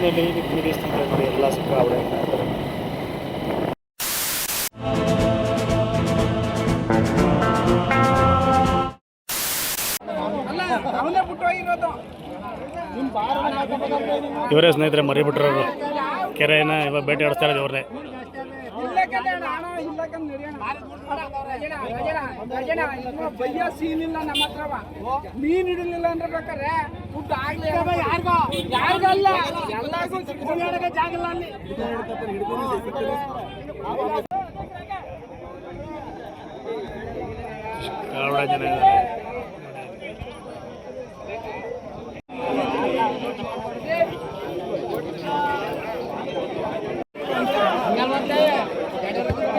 Finally ನಿಮಗೆ ಸ್ನೇಹಿತರೆ ನೋಡಿ ಎಲ್ಲ ಸಿಕ್ಕಾಬಿಡೆ. ಇವರೇ ಸ್ನೇಹಿತರೆ ಮರಿ ಬಿಟ್ರವರು ಕೆರೆನ ಇವಾಗ ಬೇಟೆ ಆಡಿಸ್ತಾ ಇರೋದು ಇವ್ರನ್ನೇ. ಸೀನ್ ಇಲ್ಲ ನಮ್ಮ ಹತ್ರವ, ಮೀನ್ ಹಿಡಿಲಿಲ್ಲ ಅಂದ್ರೆ ಬೇಕಾರೆ ಫುಡ್ ಆಗ್ಲಿ ಯಾರಿಗಲ್ಲ ಎಲ್ಲರಿಗೂ ಜಾಗಲ್ಲ ಅಲ್ಲಿ. ಜನ ಇದ್ದಾರೆ.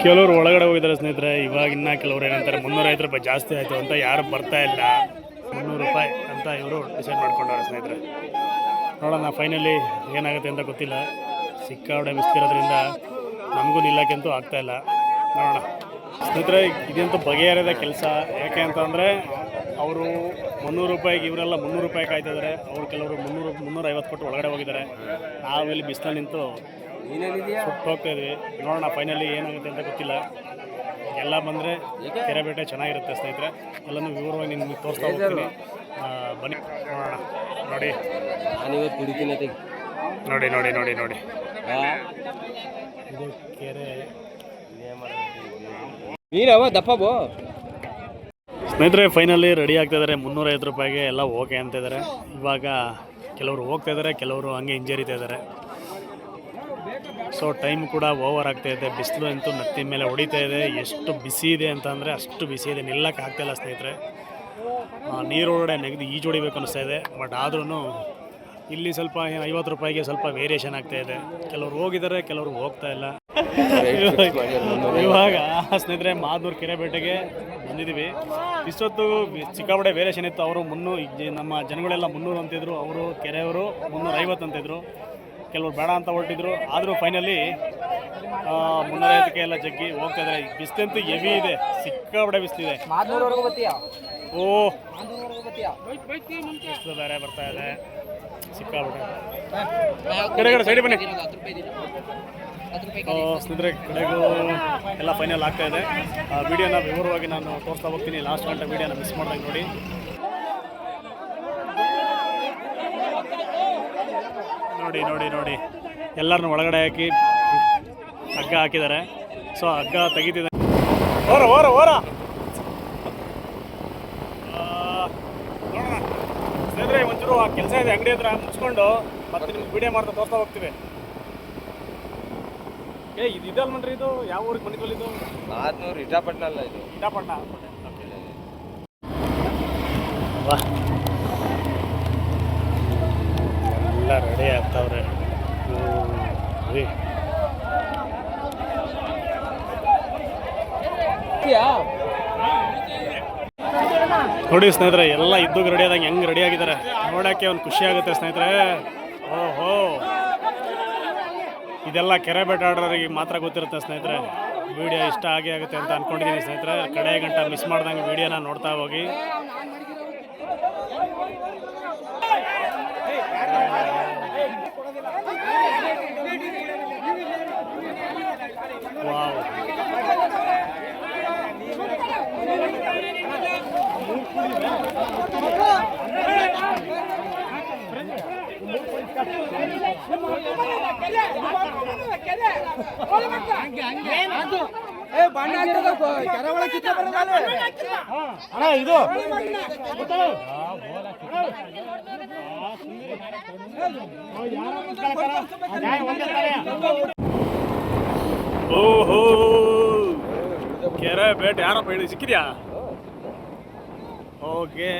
ಕೆಲವರು ಒಳಗಡೆ ಹೋಗಿದ್ದಾರೆ ಸ್ನೇಹಿತರೆ. ಇವಾಗ ಇನ್ನೂ ಕೆಲವರು ಏನಂತಾರೆ 350 ರೂಪಾಯಿ ಜಾಸ್ತಿ ಆಯಿತು ಅಂತ ಯಾರು ಬರ್ತಾ ಇಲ್ಲ, 300 ರೂಪಾಯಿ ಅಂತ ಇವರು ಡಿಸೈಡ್ ಮಾಡ್ಕೊಂಡವ್ರೆ ಸ್ನೇಹಿತರೆ. ನೋಡೋಣ ಫೈನಲಿ ಏನಾಗುತ್ತೆ ಅಂತ ಗೊತ್ತಿಲ್ಲ. ಸಿಕ್ಕಾಪಟ್ಟೆ ಬಿಸ್ತಿರೋದ್ರಿಂದ ನಮಗೂ ನಿಲ್ಲಕ್ಕಂತೂ ಆಗ್ತಾಯಿಲ್ಲ. ನೋಡೋಣ ಸ್ನೇಹಿತರೆ, ಇದಂತೂ ಬಗೆಹರಿದ ಕೆಲಸ. ಯಾಕೆ ಅಂತಂದರೆ ಅವರು 300 ರೂಪಾಯಿಗೆ ಇವರೆಲ್ಲ 300 ರೂಪಾಯಿ ಕಾಯ್ತಿದ್ದಾರೆ. ಅವರು ಕೆಲವರು 350 ಕೊಟ್ಟು ಒಳಗಡೆ ಹೋಗಿದ್ದಾರೆ. ನಾವಿಲ್ಲಿ ಬಿಸಿಲಲ್ಲಿ ನಿಂತು ಸುಟ್ಟು ಹೋಗ್ತಾ ಇದ್ವಿ. ನೋಡೋಣ ಫೈನಲಿ ಏನಾಗುತ್ತೆ ಅಂತ ಗೊತ್ತಿಲ್ಲ. ಎಲ್ಲ ಬಂದರೆ ಕೆರೆ ಬೇಟೆ ಚೆನ್ನಾಗಿರುತ್ತೆ ಸ್ನೇಹಿತರೆ. ಎಲ್ಲನೂ ವಿವರವಾಗಿ ನಿಮ್ಗೆ ತೋರಿಸ್ತಾ ಹೋಗ್ತೀನಿ. ಬನ್ನಿ ನೋಡೋಣ. ನೋಡಿ ನೋಡಿ ನೋಡಿ ನೋಡಿ ನೋಡಿ ಇದು ಕೆರೆ ದಪ್ಪಬೋ ಸ್ನೇಹಿತರೆ. Finally ready ಆಗ್ತಾಯಿದ್ದಾರೆ. 350 ರೂಪಾಯಿಗೆ ಎಲ್ಲ ಓಕೆ ಅಂತಿದ್ದಾರೆ. ಇವಾಗ ಕೆಲವರು ಹೋಗ್ತಾಯಿದ್ದಾರೆ, ಕೆಲವರು ಹಂಗೆ ಹಿಂಜರಿತಾ ಇದ್ದಾರೆ. ಸೊ ಟೈಮ್ ಕೂಡ ಓವರ್ ಆಗ್ತಾಯಿದೆ. ಬಿಸಿಲು ಅಂತೂ ನತ್ತಿ ಮೇಲೆ ಹೊಡಿತಾ ಇದೆ. ಎಷ್ಟು ಬಿಸಿ ಇದೆ ಅಂತ ಅಂದರೆ ಅಷ್ಟು ಬಿಸಿ ಇದೆ. ನಿಲ್ಲಕ್ಕೆ ಆಗ್ತಾಯಿಲ್ಲ ಸ್ನೇಹಿತರೆ. ನೀರೊಳಗಡೆ ನೆಗೆದು ಈಜು ಹೊಡಿಬೇಕು ಅನ್ನಿಸ್ತಾ ಇದೆ. ಬಟ್ ಆದ್ರೂ ಇಲ್ಲಿ ಸ್ವಲ್ಪ 50 ರೂಪಾಯಿಗೆ ಸ್ವಲ್ಪ ವೇರಿಯೇಷನ್ ಆಗ್ತಾಯಿದೆ. ಕೆಲವರು ಹೋಗಿದ್ದಾರೆ, ಕೆಲವರು ಹೋಗ್ತಾ ಇಲ್ಲ. ಇವಾಗ ಸ್ನೇಹಿತರೆ ಮಾದನೂರು ಕೆರೆ ಬೇಟೆಗೆ ಬಂದಿದ್ದೀವಿ. ಇಷ್ಟೊತ್ತು ಸಿಕ್ಕಾಪಟ್ಟೆ ವೇರಿಯೇಷನ್ ಇತ್ತು. ಅವರು ನಮ್ಮ ಜನಗಳೆಲ್ಲ 300 ಅಂತಿದ್ರು, ಅವರು ಕೆರೆಯವರು 350 ಅಂತಿದ್ರು. ಕೆಲವರು ಬೇಡ ಅಂತ ಹೊರಟಿದ್ರು. ಆದರೂ ಫೈನಲಿ 350ಕ್ಕೆ ಎಲ್ಲ ಜಗ್ಗಿ ಹೋಗ್ತಾ ಇದ್ದಾರೆ. ಬಿಸಿಲಂತೂ ಹೆವಿ ಇದೆ, ಸಿಕ್ಕಾಪಟ್ಟೆ ಬಿಸಿಲಿದೆ. ಓ ಬಿಸಿಲು ಬೇರೆ ಬರ್ತಾ ಇದೆ ಸಿಕ್ಕಾಪಟ್ಟೆ. ಕಡೆ ಸೈಡ್ ಬನ್ನಿ ಸ್ನೇಹಿತರೆ. ಕಡೆಗೂ ಎಲ್ಲ ಫೈನಲ್ ಆಗ್ತಾ ಇದೆ. ವಿಡಿಯೋನ ವಿವರವಾಗಿ ನಾನು ತೋರಿಸ್ತಾ ಹೋಗ್ತೀನಿ. ಲಾಸ್ಟ್ ಗಂಟೆ ವಿಡಿಯೋನ ಮಿಸ್ ಮಾಡಿದಾಗ ನೋಡಿ. ನೋಡಿ ನೋಡಿ ನೋಡಿ ಎಲ್ಲರನ್ನೂ ಒಳಗಡೆ ಹಾಕಿ ಹಗ್ಗ ಹಾಕಿದ್ದಾರೆ. ಸೊ ಹಗ್ಗ ತೆಗಿತಿದ್ದಾರೆ. ಓರ ಓರ ಓರ ನೋಡೋಣ ಸ್ನೇಹಿತರೆ. ಒಂಚೂರು ಆ ಕೆಲಸ ಇದೆ ಅಂಗಡಿ ಹತ್ರ ಮುಚ್ಕೊಂಡು ಮತ್ತೆ ನಿಮ್ಗೆ ವಿಡಿಯೋ ಮಾಡ್ತಾ ತೋರಿಸ್ತಾ ಹೋಗ್ತೀವಿ. ಇದು ಇದಲ್ಲ ಮನ್ರಿ. ಇದು ಯಾವ ಊರಿಗೆ ಬಂದಿದ್ವಲ್ಲ? ಇದು ಮಾದನೂರು ಇಟಾಪಟ್ನ ಅಲ್ಲ, ಇದು ಇಟಾಪಟ್ನ. ಎಲ್ಲ ರೆಡಿ ಆಗ್ತಾವ್ರೆ. ನೋಡಿ ಸ್ನೇಹಿತರೆ, ಎಲ್ಲ ಇದ್ದಾಗ ರೆಡಿ ಆದಂಗೆ ಹೆಂಗೆ ರೆಡಿ ಆಗಿದ್ದಾರೆ ನೋಡೋಕ್ಕೆ ಒಂದು ಖುಷಿ ಆಗುತ್ತೆ ಸ್ನೇಹಿತರೆ. ಓಹೋ, ಇದೆಲ್ಲ ಕೆರೆ ಬೇಟೆ ಆಡೋರಿಗೆ ಮಾತ್ರ ಗೊತ್ತಿರುತ್ತೆ ಸ್ನೇಹಿತರೆ. ವಿಡಿಯೋ ಇಷ್ಟ ಆಗುತ್ತೆ ಅಂತ ಅಂದ್ಕೊಂಡಿದ್ದೀನಿ ಸ್ನೇಹಿತರೆ. ಕಡೆ ಗಂಟ ಮಿಸ್ ಮಾಡ್ದಂಗೆ ವಿಡಿಯೋನ ನೋಡ್ತಾ ಹೋಗಿ. ವಾವ್, ಇದು ಓಹೋ, ಕೆರೆ ಬೇಟೆ ಯಾರಪ್ಪ ಹೇಳಿ ಸಿಕ್ಕಿದ್ಯಾ? ಓಕೆ,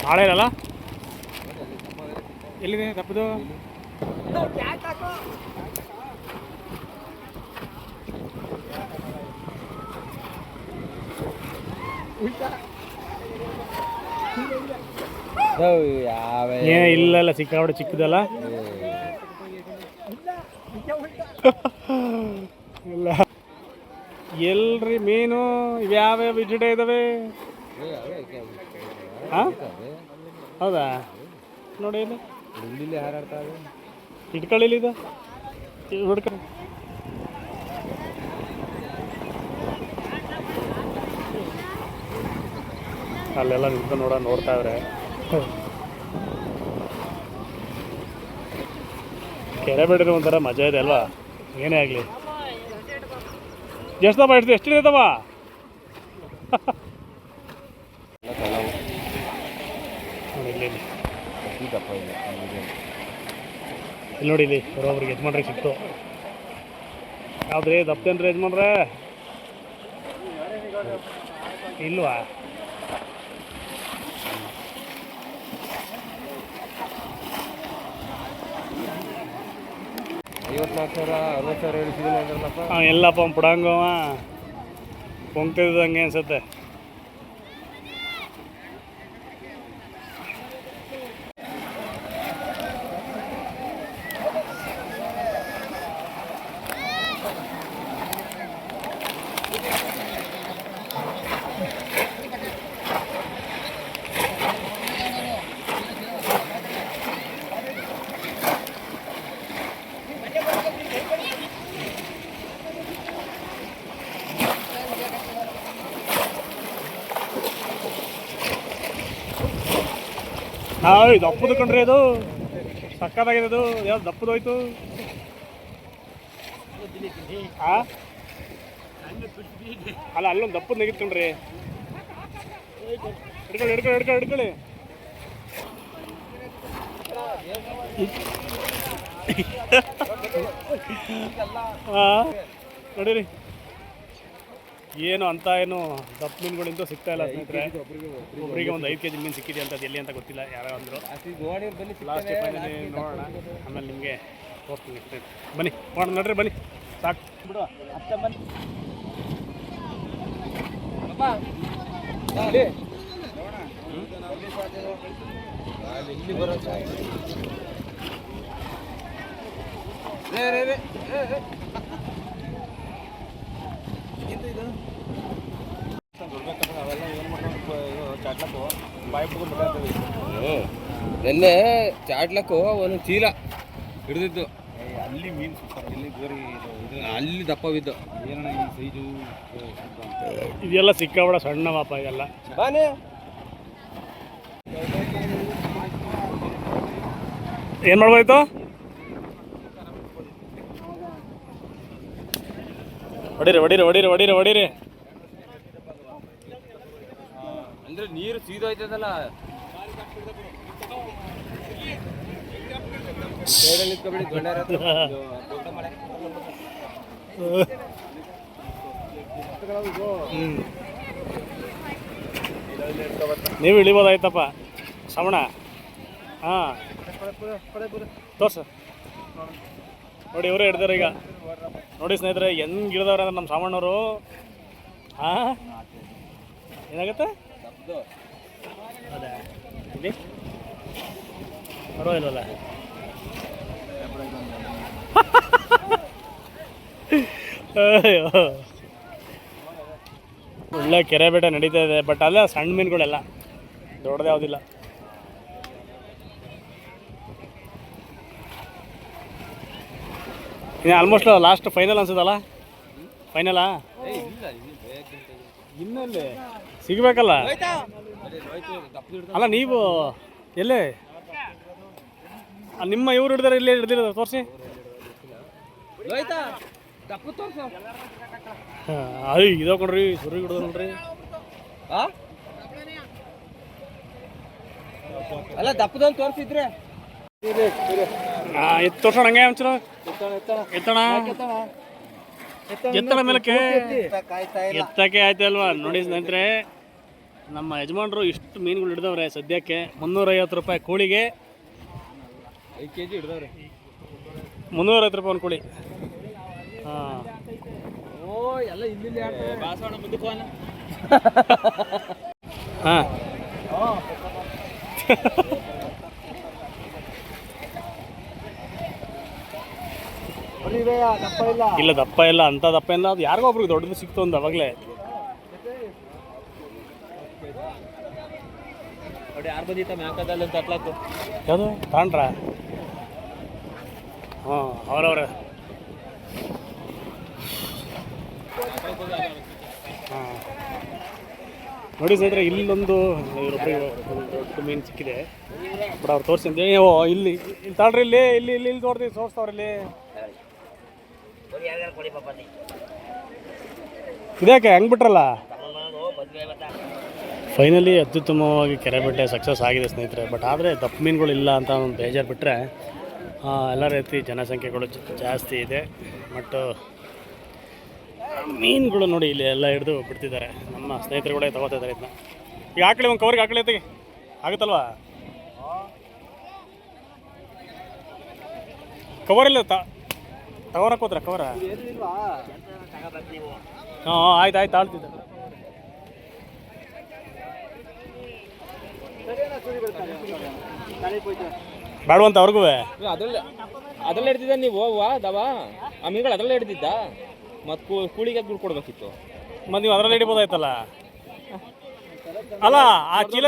ನಾಳೆ ಇರಲ್ಲ. ಎಲ್ಲಿದೆ ತಪ್ಪದು? ಇಲ್ಲ ಸಿಕ್ಕಾಪಟ್ಟೆ ಚಿಕ್ಕದಲ್ಲ. ಇಲ್ಲ ಎಲ್ರಿ ಮೀನು ಇವ್ಯಾವ್ಯಾವ ವಿಜಿಟೇ ಇದಾವೆ? ಹಾಂ, ಹೌದಾ? ನೋಡಿ ಇಲ್ಲಿ ಇಲ್ಲಿ ಹಾರಾಡ್ತಾ ಇದೆ. ಇಟ್ಕೊಳ್ಳಿ ಇದು ಹುಡ್ಕ ಅಲ್ಲೆಲ್ಲ ನಿಂತು ನೋಡ್ತಾ ಇದ್ರೆ ಕೆರೆ ಬಿಡಿರೋ ಒಂಥರ ಮಜಾ ಇದೆ ಅಲ್ವಾ. ಏನೇ ಆಗಲಿ ಎಷ್ಟಪ್ಪ ಎಷ್ಟಿದೆ ತಮ್ಮ ಇಲ್ಲಿ ನೋಡಿ ಇಲ್ಲಿ ಬರೋಬ್ರಿಗೆ ಯಜಮಾನ್ರೆ ಸಿಕ್ತು. ಯಾವ್ದ್ರಿ ದಪ್ಪೇನ್ರಿ ಯಜಮಾನ್ರೆ ಇಲ್ವಾ? 54,000 60,000 ಹೇಳ್ತಿದ್ದೀನಪ್ಪ. ಎಲ್ಲಪ್ಪ ಪುಡಂಗವ ಪೊಂಗ್ತಿದ್ದಂಗೆ ಅನ್ಸುತ್ತೆ. ದಪ್ಪದು ಕಂಡ್ರಿ ಅದು ಸಕ್ಕತ್ತಾಗಿದೆ. ಅದು ಯಾವ್ದು ದಪ್ಪದು ಹೋಯ್ತು? ಅಲ್ಲ ಅಲ್ಲೊಂದು ದಪ್ಪದ ನೆಗಿತ್ಕೊಂಡ್ರಿ. ಹಿಡ್ಕೊಳ್ಳಿ ನೋಡಿರಿ ಏನು ಅಂತ ಏನು ದಪ್ಪ ಮೀನುಗಳಿಂದ ಸಿಗ್ತಾ ಇಲ್ಲ ಸ್ನೇಹಿತರೆ. ಒಬ್ಬರಿಗೆ ಒಂದು 5 kg ಮೀನು ಸಿಕ್ಕಿದೆ ಅಂತ. ಅದು ಎಲ್ಲಿ ಅಂತ ಗೊತ್ತಿಲ್ಲ, ಯಾರೋ ಅಂದರು. ಲಾಸ್ಟ್ ಫೈನಲಿ ನೋಡೋಣ, ಆಮೇಲೆ ನಿಮಗೆ ತೋರಿಸ್ತೀನಿ ಸ್ನೇಹಿತರೆ. ಬನ್ನಿ ಮಾಡೋಣ ನೋಡ್ರಿ, ಬನ್ನಿ ಸಾಕು ಬಿಡುವ. ನೆನ್ನೆ ಚಾಟ್ಲಕ್ಕು ಒಂದು ಚೀಲ ಹಿಡಿದಿದ್ದು. ಅಲ್ಲಿ ಮೀನು ಸೂಪರ್, ಇಲ್ಲಿ ಗೋರಿ ಅಲ್ಲಿ ದಪ್ಪವಿದ್ದು. ಏನೋ ಈ ಸೈಜು ಇದೆಲ್ಲ ಸಿಕ್ಕಾಬಿಡ ಸಣ್ಣ ಮಾಪ ಇದೆಲ್ಲ. ಏನು ಮಾಡ್ಬೋದಾಯ್ತು? ಹೊಡೀರಿ ಅಂದ್ರೆ ನೀರು ಸೀದೋಯ್ತದಲ್ಲ. ನೀವು ಇಳಿಬೋದಾಯ್ತಪ್ಪ ಶ್ರವಣ. ಹಾಂ ತೋರ್ಸ ನೋಡಿ, ಇವರೇ ಹಿಡ್ದಾರೆ ಈಗ. ನೋಡಿ ಸ್ನೇಹಿತರೆ ಹೆಂಗೆ ಹಿಡ್ದವ್ರೆ ಅಂದ್ರೆ ನಮ್ಮ ಸಾಮಣ್ಣವರು. ಹಾಂ ಏನಾಗುತ್ತೆ ಅದೇ ಇಲ್ಲಿ ಪರವಾಗಿಲ್ವಲ್ಲ. ಅಯ್ಯೋ ಒಳ್ಳೆ ಕೆರೆ ಬೇಟೆ ನಡೀತಾ ಇದೆ. ಬಟ್ ಅಲ್ಲ ಸಣ್ಣ ಮೀನುಗಳೆಲ್ಲ, ದೊಡ್ಡದು ಯಾವುದಿಲ್ಲ. ಇನ್ನು ಆಲ್ಮೋಸ್ಟ್ ಲಾಸ್ಟ್ ಫೈನಲ್ ಅನ್ಸುತ್ತಲ್ಲ. ಫೈನಲಾ? ಇನ್ನಲ್ಲಿ ಸಿಗಬೇಕಲ್ಲ. ಅಲ್ಲ ನೀವು ಎಲ್ಲೇ ನಿಮ್ಮ ಇವ್ರು ಹಿಡ್ದಾರೆ, ಇಲ್ಲೇ ಹಿಡ್ದಿರೋದು ತೋರಿಸಿ. ಅಯ್ಯ ಇದೋ ಕೊಡ್ರಿ, ಸುರಿ ಹಿಡ್ದು ನೋಡ್ರಿ. ಅಲ್ಲ ದಪ್ಪದೊಂದು ತೋರಿಸಿದ್ರೆ ಎತ್ತು ತೋರ್ಸೋಣ ಹಂಗೆ ಒಂಚೂರು ಎತ್ತಣ ಮೇಲಕ್ಕೆ ಎತ್ತಕ್ಕೆ ಆಯ್ತು ಅಲ್ವಾ. ನೋಡಿ ಸ್ನೇಹಿತರೆ ನಮ್ಮ ಯಜಮಾನ್ರು ಇಷ್ಟು ಮೀನುಗಳು ಹಿಡ್ದವ್ರೆ ಸದ್ಯಕ್ಕೆ. 350 ರೂಪಾಯಿ ಕೋಳಿಗೆ 5 kg ಹಿಡ್ದವ್ರೆ. 350 ರೂಪಾಯಿ ಒಂದು ಕೋಳಿ. ಹಾಂ ಎಲ್ಲ ಇಲ್ಲಿ ಬಾಸವಣ ಮುಂದಕ್ಕೆ ಹಾಂ ಇಲ್ಲ ದಪ್ಪ ಇಲ್ಲ, ಅಂತ ದಪ್ಪ ಇಲ್ಲ. ಅದು ಯಾರಿಗೋ ಒಬ್ರಿಗೆ ದೊಡ್ಡದು ಸಿಕ್ತು ಒಂದು ಅವಾಗಲೇ. ನೋಡಿ ಯಾರು ಬಂದಿತ್ತ ಮ್ಯಾಕದಲ್ಲಿ ಅಂತ ಅಟ್ಲಾಕು ಯಾವುದು ತಾಂಡ್ರ ಹಾಂ ಅವರವ್ರ ಹಾಂ ನೋಡಿ ಸ್ನೇಹಿತರೆ ಇಲ್ಲೊಂದು ಇವರೊಬ್ಬರಿಗೆ ದೊಡ್ಡ ಮೀನು ಸಿಕ್ಕಿದೆ ಬಟ್ ಅವ್ರು ತೋರಿಸಿ ಅಂತ ಓ ಇಲ್ಲಿ ಇಲ್ಲಿ ತಾಳ್ರಿ ಇಲ್ಲಿ ಇಲ್ಲಿ ಇಲ್ಲಿ ಇಲ್ಲಿ ತೋರಿಸ್ತಾವ್ರಲ್ಲಿ ಇದ್ಯಾಕೆ ಹೆಂಗೆ ಬಿಟ್ರಲ್ಲ ಫೈನಲಿ ಅತ್ಯುತ್ತಮವಾಗಿ ಕೆರೆಬೇಟೆ ಸಕ್ಸಸ್ ಆಗಿದೆ ಸ್ನೇಹಿತರೆ. ಬಟ್ ಆದರೆ ದಪ್ಪ ಮೀನುಗಳು ಇಲ್ಲ ಅಂತ ಒಂದು ಬೇಜಾರು ಬಿಟ್ಟರೆ ಎಲ್ಲ ರೀತಿ ಜನಸಂಖ್ಯೆಗಳು ಜಾಸ್ತಿ ಇದೆ. ಬಟ್ ಮೀನುಗಳು ನೋಡಿ ಇಲ್ಲಿ ಎಲ್ಲ ಹಿಡಿದು ಬಿಡ್ತಿದ್ದಾರೆ. ನಮ್ಮ ಸ್ನೇಹಿತರು ಕೂಡ ತಗೋತಾ ಇದ್ದಾರೆ ಇದನ್ನ. ಈಗ ಹಾಕಲಿ ಒಂದು ಕವರಿಗೆ ಹಾಕಲಿ ತೆಗೆ ಆಗುತ್ತಲ್ವಾ? ಕವರಿಲ್ಲ ತಗೋರಕ್ಕೆ ಹೋದ್ರೆ ಕವರ ಹಾಂ ಆಯ್ತು ಆಯ್ತು ಆಳ್ತಿದ್ದೆ ಬೇಡವಂತ ಅವ್ರಿಗೂ ಅದ್ರಲ್ಲೇ ಹಿಡ್ದಿದ್ದ ನೀವು ದವ ಆ ಮೀನುಗಳು ಅದ್ರಲ್ಲೇ ಹಿಡ್ದಿದ್ದ ಮತ್ತು ಕೂಳಿಗೆ ದುಡ್ಡು ಕೊಡ್ಬೇಕಿತ್ತು ಮತ್ತು ನೀವು ಅದರಲ್ಲಿ ಹಿಡಿಬೋದಾಯ್ತಲ್ಲ. ಅಲ್ಲ ಆ ಚೀಲ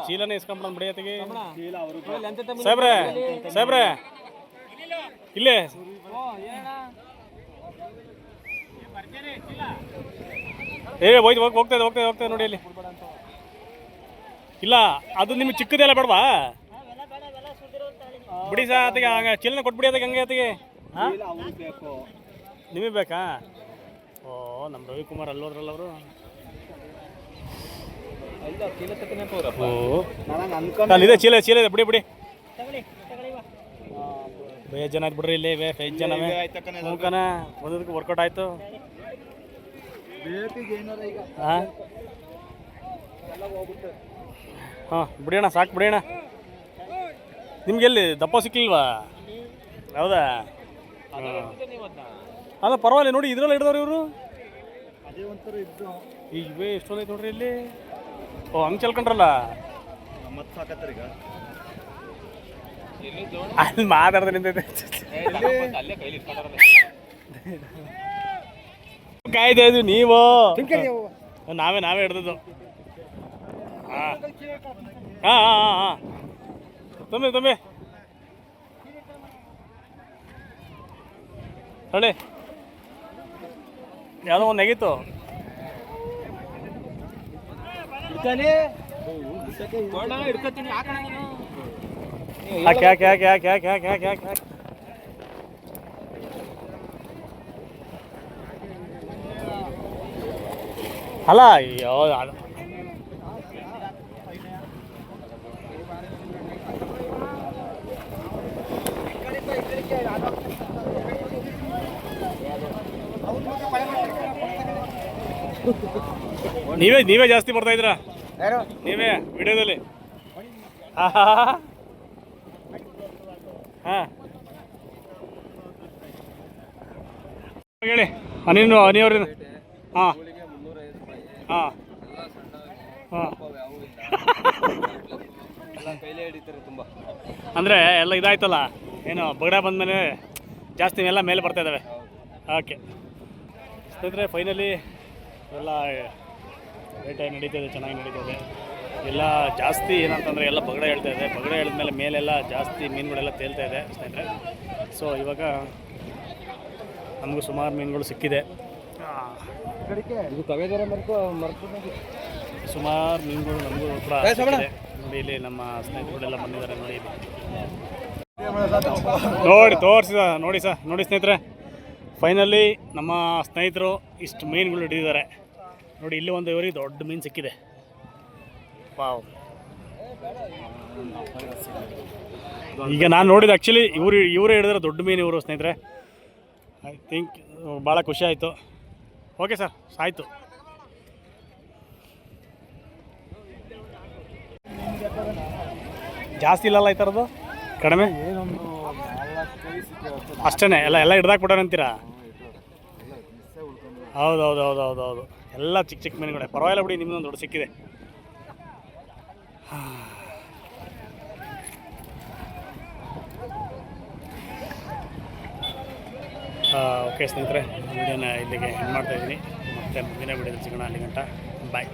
ಚೀಲನೇ ಇಸ್ಕೊಂಡ್ಬಿಡೋಣ ಬಿಡಿಯತ್ತಿಗೆ ಸಾಹೇಬ್ರೆ ಸಾಹೇಬ್ರೆ ಇಲ್ಲೇ ಹೋಗ್ತದೆ ನೋಡಿ ಅಲ್ಲಿ. ಇಲ್ಲ ಅದು ನಿಮ್ಗೆ ಚಿಕ್ಕದೆಲ್ಲ ಬೇಡವಾ ಬಿಡಿ ಸಾ ಅತ್ತಿಗೆ ಹಂಗೆ ಚೀಲನ ಕೊಟ್ಬಿಡಿ ಅದಕ್ಕೆ ಹಂಗೆ ಅತ್ತಿಗೆ ಹಾಂ ನಿಮಗೆ ಬೇಕಾ? ಓ ನಮ್ಮ ರವಿಕುಮಾರ್ ಅಲ್ಲೋದ್ರಲ್ಲ ಅವರು. ಓ ಅಲ್ಲಿದೆ ಚೀಲ ಇದೆ ಬಿಡಿ ಬಿಡಿ. ಬೇಜ್ ಜನ ಆಯ್ತು ಬಿಡ್ರಿ ಇಲ್ಲಿ 5 ಜನವೇ ಮುಖನ ಒಂದಕ್ಕೆ ವರ್ಕೌಟ್ ಆಯಿತು. ಹಾಂ ಹಾಂ ಬಿಡೋಣ ಸಾಕು ಬಿಡೋಣ. ನಿಮ್ಗೆ ಎಲ್ಲಿ ದಪ್ಪ ಸಿಕ್ಕಿಲ್ವಾ? ಹೌದಾ? ಅಲ್ಲ ಪರವಾಗಿಲ್ಲ ನೋಡಿ ಇದ್ರಲ್ಲಿ ಹಿಡ್ದವ್ರು ಇವರು. ಈಗ ಇವೇ ಎಷ್ಟೊಂದೈತೆ ನೋಡ್ರಿ ಇಲ್ಲಿ. ಓ ಹಂಗೆ ಚಲ್ಕೊಂಡ್ರಲ್ಲ ಅಲ್ಲಿ ಮಾತಾಡ್ದೆ ನಿಂತೈತೆ ಕಾಯ್ತಾ ಇದ್ವಿ ನೀವು ನಾವೇ ಹಿಡ್ದದ್ದು. ಹಾಂ ಹಾಂ ಹಾಂ ಹಾಂ ತುಂಬಿ ಹೇಳಿ ಯಾವುದೋ ಒಂದು ನೆಗಿತ್ತು. ಯಾಕೆ ಅಲ್ಲ ಅಯ್ಯೋ ನೀವೇ ಜಾಸ್ತಿ ಬರ್ತಾ ಇದ್ದೀರಾ ನೀವೇ ವಿಡಿಯೋದಲ್ಲಿ. ಹಾಂ ಹೇಳಿ ಅನಿಯವ್ರಿಂದ. ಹಾಂ ಹಾಂ ಹಾಂ ಅಂದರೆ ಎಲ್ಲ ಇದಾಯ್ತಲ್ಲ ಏನು ಬಗಡ ಬಂದಮೇಲೆ ಜಾಸ್ತಿ ಎಲ್ಲ ಮೇಲೆ ಬರ್ತಾ ಇದ್ದಾವೆ. ಓಕೆ ಸ್ನೇಹಿತರೆ ಫೈನಲಿ ಎಲ್ಲ ಬೇಟೆ ನಡೀತದೆ, ಚೆನ್ನಾಗಿ ನಡೀತದೆ. ಎಲ್ಲ ಜಾಸ್ತಿ ಏನಂತಂದರೆ ಎಲ್ಲ ಬಗಡ ಹೇಳ್ತಾ ಇದೆ. ಬಗಡ ಹೇಳಿದ್ಮೇಲೆ ಮೇಲೆಲ್ಲ ಜಾಸ್ತಿ ಮೀನುಗಳೆಲ್ಲ ತೇಲ್ತಾ ಇದೆ ಸ್ನೇಹಿತರೆ. ಸೊ ಇವಾಗ ನಮಗೂ ಸುಮಾರು ಮೀನುಗಳು ಸಿಕ್ಕಿದೆ. ಸುಮಾರು ಮೀನುಗಳು ನಮಗೂ ಕೂಡ ಸಿಕ್ಕಿದೆ. ನೋಡಿ ಇಲ್ಲಿ ನಮ್ಮ ಸ್ನೇಹಿತರುಗಳೆಲ್ಲ ಬಂದಿದ್ದಾರೆ ನೋಡಿ ಇಲ್ಲಿ. ನೋಡಿ ಸ್ನೇಹಿತರೆ ಫೈನಲಿ ನಮ್ಮ ಸ್ನೇಹಿತರು ಇಷ್ಟು ಮೀನುಗಳು ಹಿಡಿದಿದ್ದಾರೆ ನೋಡಿ. ಇಲ್ಲಿ ಒಂದು ಇವರಿಗೆ ದೊಡ್ಡ ಮೀನು ಸಿಕ್ಕಿದೆ. ವಾವ್. ಈಗ ನಾನು ನೋಡಿದ ಆ್ಯಕ್ಚುಲಿ ಇವರೇ ಹಿಡಿದ್ರೆ ದೊಡ್ಡ ಮೀನು ಇವರು ಸ್ನೇಹಿತರೆ. ಐ ಥಿಂಕ್ ಭಾಳ ಖುಷಿ ಆಯಿತು. ಓಕೆ ಸರ್ ಆಯಿತು. ಜಾಸ್ತಿ ಇಲ್ಲಲ್ಲ ಈ ಥರದ್ದು ಕಡಿಮೆ ಅಷ್ಟೇ ಎಲ್ಲ ಹಿಡ್ದಾಕ್ಬಿಟ್ಟಾರೆ ಅಂತೀರಾ? ಹೌದು ಎಲ್ಲ ಚಿಕ್ಕ ಮೀನುಗಳೇ. ಪರವಾಗಿಲ್ಲ ಬಿಡಿ ನಿಮ್ಮದೊಂದು ದೊಡ್ಡ ಸಿಕ್ಕಿದೆ. ಓಕೆ ಸ್ನೇಹಿತರೆ ವಿಡಿಯೋನ ಇಲ್ಲಿಗೆ ಎಂಡ್ ಮಾಡ್ತಾಯಿದ್ದೀನಿ. ಮತ್ತೆ ಮುಂದಿನ ವಿಡಿಯೋದಲ್ಲಿ ಸಿಗೋಣ. ಅಲ್ಲಿ ಗಂಟ ಬಾಯ್.